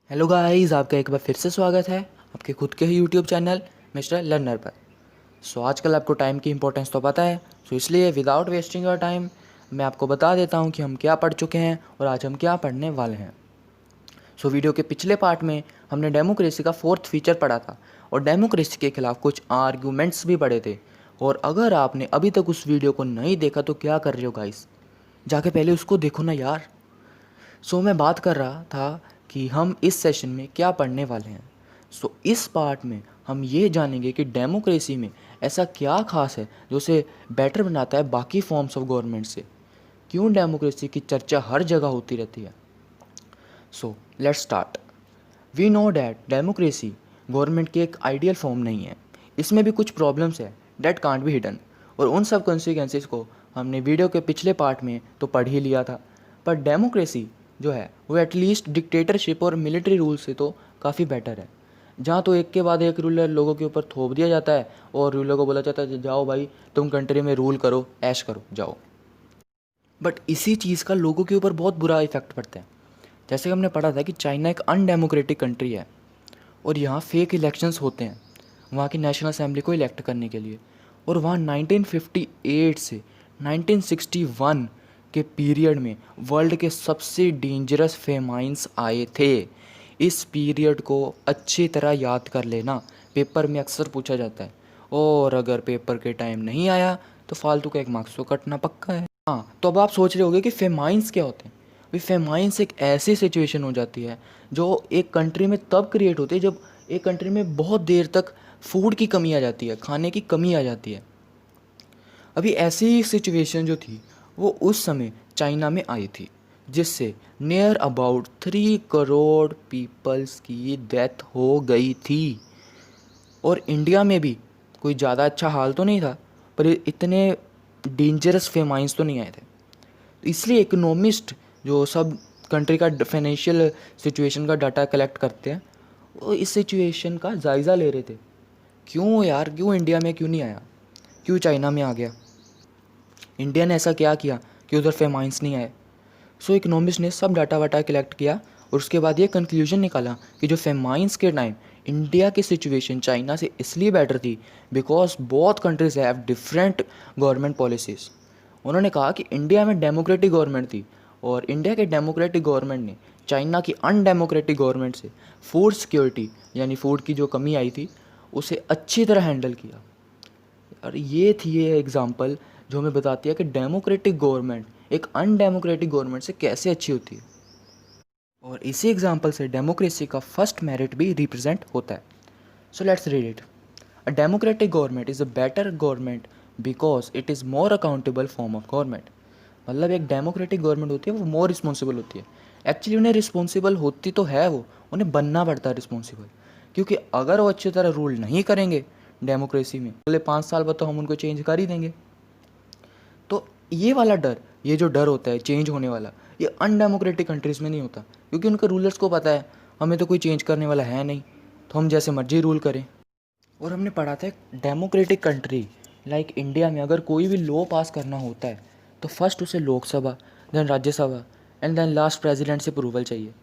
Hello guys, आपका एक बार फिर से स्वागत है आपके खुद के ही यूट्यूब चैनल मिस्टर लर्नर पर। आजकल आपको टाइम की इंपॉर्टेंस तो पता है, इसलिए विदाउट वेस्टिंग योर टाइम मैं आपको बता देता हूँ कि हम क्या पढ़ चुके हैं और आज हम क्या पढ़ने वाले हैं। वीडियो के पिछले पार्ट में हमने डेमोक्रेसी का फोर्थ फीचर पढ़ा था और डेमोक्रेसी के खिलाफ कुछ आर्गूमेंट्स भी पढ़े थे। और अगर आपने अभी तक उस वीडियो को नहीं देखा तो क्या कर रहे हो गाइस, जाके पहले उसको देखो ना यार। मैं बात कर रहा था कि हम इस सेशन में क्या पढ़ने वाले हैं। इस पार्ट में हम ये जानेंगे कि डेमोक्रेसी में ऐसा क्या खास है जो उसे बेटर बनाता है बाकी फॉर्म्स ऑफ गवर्नमेंट से। क्यों डेमोक्रेसी की चर्चा हर जगह होती रहती है। Let's start. We know that democracy government की एक आइडियल फॉर्म नहीं है। इसमें भी कुछ प्रॉब्लम्स है डैट कांट बी हिडन, और उन सब कॉन्सिक्वेंसेस को हमने वीडियो के पिछले पार्ट में तो पढ़ ही लिया था। पर डेमोक्रेसी जो है वो एटलीस्ट डिक्टेटरशिप और मिलिट्री रूल से तो काफ़ी बेटर है, जहाँ तो एक के बाद एक रूलर लोगों के ऊपर थोप दिया जाता है और रूलर को बोला जाता है जाओ भाई तुम कंट्री में रूल करो, ऐश करो, जाओ। बट इसी चीज़ का लोगों के ऊपर बहुत बुरा इफेक्ट पड़ता है। जैसे कि हमने पढ़ा था कि चाइना एक अनडेमोक्रेटिक कंट्री है और यहाँ फेक इलेक्शंस होते हैं वहाँ की नेशनल असेंबली को इलेक्ट करने के लिए। और वहाँ 1958 से 1961 के पीरियड में वर्ल्ड के सबसे डेंजरस फेमाइंस आए थे। इस पीरियड को अच्छी तरह याद कर लेना, पेपर में अक्सर पूछा जाता है, और अगर पेपर के टाइम नहीं आया तो फालतू का एक मार्क्स तो कटना पक्का है। हाँ, तो अब आप सोच रहे होंगे कि फेमाइंस क्या होते हैं। भाई फेमाइंस एक ऐसी सिचुएशन हो जाती है जो एक कंट्री में तब क्रिएट होती है जब एक कंट्री में बहुत देर तक फूड की कमी आ जाती है, खाने की कमी आ जाती है। अभी ऐसी सिचुएशन जो थी वो उस समय चाइना में आई थी, जिससे नियर अबाउट 3 करोड़ पीपल्स की डेथ हो गई थी। और इंडिया में भी कोई ज़्यादा अच्छा हाल तो नहीं था, पर इतने डेंजरस फेमाइंस तो नहीं आए थे। इसलिए इकोनॉमिस्ट जो सब कंट्री का फाइनेंशियल सिचुएशन का डाटा कलेक्ट करते हैं वो इस सिचुएशन का जायज़ा ले रहे थे। क्यों यार, क्यों इंडिया में क्यों नहीं आया, क्यों चाइना में आ गया, इंडिया ने ऐसा क्या किया कि उधर फेमाइंस नहीं आए। इकोनॉमिस्ट ने सब डाटा वाटा कलेक्ट किया और उसके बाद ये कंक्लूजन निकाला कि जो फेमाइंस के टाइम इंडिया की सिचुएशन चाइना से इसलिए बेटर थी because both countries have different government policies. उन्होंने कहा कि इंडिया में डेमोक्रेटिक गवर्नमेंट थी और इंडिया के डेमोक्रेटिक गवर्नमेंट ने चाइना की अनडेमोक्रेटिक गवर्नमेंट से फूड सिक्योरिटी यानी फूड की जो कमी आई थी उसे अच्छी तरह हैंडल किया। और ये थी ये एग्जांपल जो हमें बताती है कि डेमोक्रेटिक गवर्नमेंट एक अनडेमोक्रेटिक गवर्नमेंट से कैसे अच्छी होती है। और इसी एग्जांपल से डेमोक्रेसी का फर्स्ट मेरिट भी रिप्रेजेंट होता है। Let's read it. A democratic government is a better government because it is more accountable form of government. मतलब एक डेमोक्रेटिक गवर्नमेंट होती है वो मोर रिस्पॉन्सिबल होती है। एक्चुअली उन्हें रिस्पॉन्सिबल होती तो है, वो उन्हें बनना पड़ता है रिस्पॉन्सिबल, क्योंकि अगर वो अच्छी तरह रूल नहीं करेंगे डेमोक्रेसी में अगले 5 साल बाद तो हम उनको चेंज कर ही देंगे। तो ये वाला डर, ये जो डर होता है चेंज होने वाला, ये अनडेमोक्रेटिक कंट्रीज़ में नहीं होता, क्योंकि उनके रूलर्स को पता है हमें तो कोई चेंज करने वाला है नहीं, तो हम जैसे मर्जी रूल करें। और हमने पढ़ा था डेमोक्रेटिक कंट्री लाइक इंडिया में अगर कोई भी लॉ पास करना होता है तो फर्स्ट उसे Lok Sabha, then Rajya Sabha and then last president से अप्रूवल चाहिए।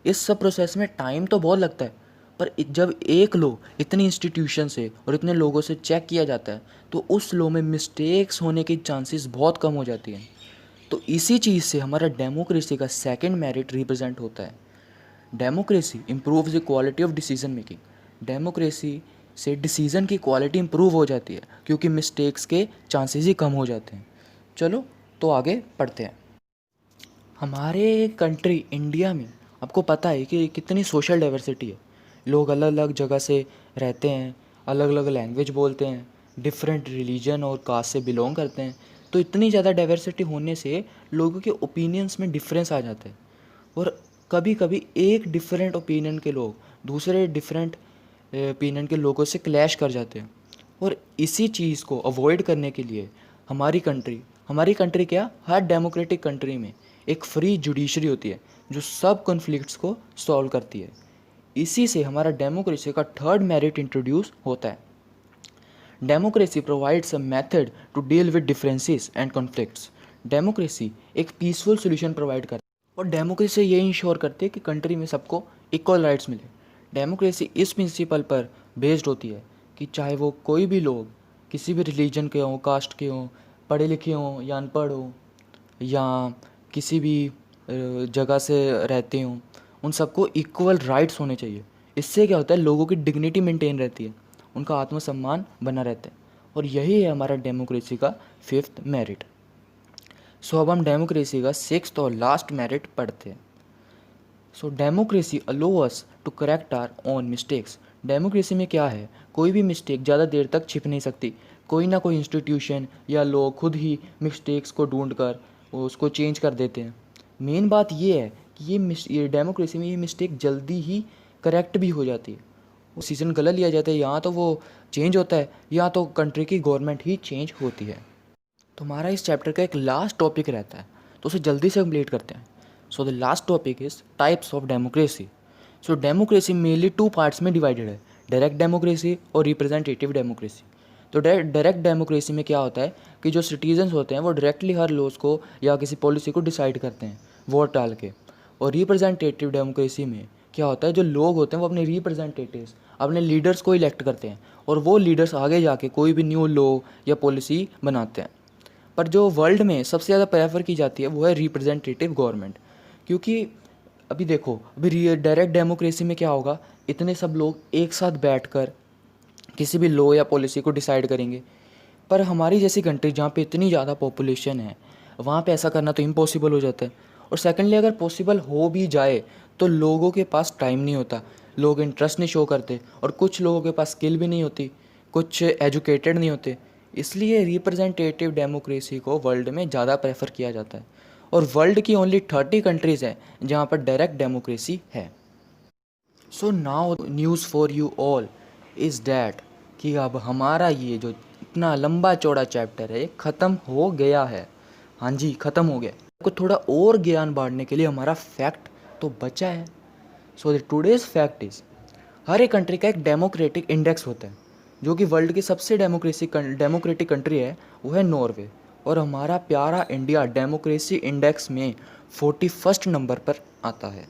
इस सब प्रोसेस में टाइम तो बहुत लगता है, पर जब एक लॉ इतनी इंस्टीट्यूशन से और इतने लोगों से चेक किया जाता है तो उस लॉ में मिस्टेक्स होने की चांसेस बहुत कम हो जाती हैं। तो इसी चीज़ से हमारा डेमोक्रेसी का सेकंड मेरिट रिप्रेजेंट होता है। Democracy improves the quality of decision making. Democracy से डिसीज़न की क्वालिटी इम्प्रूव हो जाती है क्योंकि मिस्टेक्स के चांसेस ही कम हो जाते हैं। चलो तो आगे पढ़ते हैं। हमारे कंट्री इंडिया में आपको पता है कि कितनी सोशल डाइवर्सिटी है। लोग अलग अलग जगह से रहते हैं, अलग अलग लैंग्वेज बोलते हैं, डिफरेंट रिलीजन और कास्ट से बिलोंग करते हैं। तो इतनी ज़्यादा डाइवर्सिटी होने से लोगों के ओपिनियंस में डिफरेंस आ जाता है और कभी कभी एक डिफरेंट ओपिनियन के लोग दूसरे डिफरेंट ओपिनियन के लोगों से क्लैश कर जाते हैं। और इसी चीज़ को अवॉइड करने के लिए हमारी कंट्री क्या, हर डेमोक्रेटिक कंट्री में एक फ्री जुडिशरी होती है जो सब कॉन्फ्लिक्ट्स को सॉल्व करती है। इसी से हमारा डेमोक्रेसी का थर्ड मेरिट इंट्रोड्यूस होता है। Democracy provides a method to deal with differences and conflicts. Democracy एक पीसफुल सोल्यूशन प्रोवाइड करती है और डेमोक्रेसी ये इंश्योर करती है कि कंट्री में सबको इक्वल राइट्स मिले। डेमोक्रेसी इस प्रिंसिपल पर बेस्ड होती है कि चाहे वो कोई भी लोग किसी भी रिलीजन के हों, कास्ट के हों, पढ़े लिखे हों या अनपढ़ हों, या किसी भी जगह से रहते हों, उन सबको इक्वल राइट्स होने चाहिए। इससे क्या होता है, लोगों की डिग्निटी मेंटेन रहती है, उनका आत्मसम्मान बना रहता है, और यही है हमारा डेमोक्रेसी का फिफ्थ मेरिट। सो अब हम डेमोक्रेसी का सिक्स्थ और लास्ट मेरिट पढ़ते हैं। So democracy allows us to correct our own mistakes. Democracy में क्या है, कोई भी मिस्टेक ज़्यादा देर तक छिप नहीं सकती। कोई ना कोई इंस्टीट्यूशन या लोग खुद ही मिस्टेक्स को ढूंढ कर उसको चेंज कर देते हैं। मेन बात ये है कि ये डेमोक्रेसी में ये मिस्टेक जल्दी ही करेक्ट भी हो जाती है। वो डिसीजन गलत लिया जाता है, या तो वो चेंज होता है या तो कंट्री की गवर्नमेंट ही चेंज होती है। तो हमारा इस चैप्टर का एक लास्ट टॉपिक रहता है, तो उसे जल्दी से कंप्लीट करते हैं। So the last topic is types of democracy. So democracy mainly two parts में डिवाइडेड है, डायरेक्ट डेमोक्रेसी और रिप्रेजेंटेटिव डेमोक्रेसी। तो डायरेक्ट डेमोक्रेसी में क्या होता है कि जो सिटीजन्स होते हैं वो डायरेक्टली हर लॉज को या किसी पॉलिसी को डिसाइड करते हैं वोट डाल के। और रिप्रेजेंटेटिव डेमोक्रेसी में क्या होता है, जो लोग होते हैं वो अपने रिप्रेजेंटेटिव्स, अपने लीडर्स को इलेक्ट करते हैं, और वो लीडर्स आगे जाके कोई भी न्यू लॉ या पॉलिसी बनाते हैं। पर जो वर्ल्ड में सबसे ज़्यादा प्रेफर की जाती है वो है रिप्रेजेंटेटिव गवर्नमेंट। क्योंकि अभी देखो, अभी डायरेक्ट डेमोक्रेसी में क्या होगा, इतने सब लोग एक साथ बैठकर किसी भी लॉ या पॉलिसी को डिसाइड करेंगे। पर हमारी जैसी कंट्री जहाँ पे इतनी ज़्यादा पॉपुलेशन है, वहाँ पे ऐसा करना तो इम्पॉसिबल हो जाता है। और सेकेंडली, अगर पॉसिबल हो भी जाए तो लोगों के पास टाइम नहीं होता, लोग इंटरेस्ट नहीं शो करते, और कुछ लोगों के पास स्किल भी नहीं होती, कुछ एजुकेटेड नहीं होते। इसलिए रिप्रेजेंटेटिव डेमोक्रेसी को वर्ल्ड में ज़्यादा प्रेफर किया जाता है, और वर्ल्ड की ओनली 30 कंट्रीज़ हैं जहाँ पर डायरेक्ट डेमोक्रेसी है। So now news for you all is that कि अब हमारा ये जो इतना लंबा चौड़ा चैप्टर है ख़त्म हो गया है। हाँ जी, ख़त्म हो गया। आपको थोड़ा और ज्ञान बांटने के लिए हमारा फैक्ट तो बचा है। So the today's fact is, हर एक कंट्री का एक डेमोक्रेटिक इंडेक्स होता है। जो कि वर्ल्ड की सबसे डेमोक्रेटिक कंट्री है वो है नॉर्वे, और हमारा प्यारा इंडिया डेमोक्रेसी इंडेक्स में 41 नंबर पर आता है।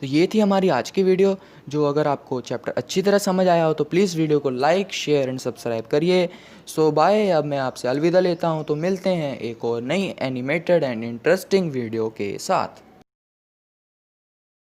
तो ये थी हमारी आज की वीडियो। जो अगर आपको चैप्टर अच्छी तरह समझ आया हो तो प्लीज़ वीडियो को लाइक, शेयर एंड सब्सक्राइब करिए। सो बाय, अब मैं आपसे अलविदा लेता हूँ। तो मिलते हैं एक और नई एनिमेटेड एंड इंटरेस्टिंग वीडियो के साथ।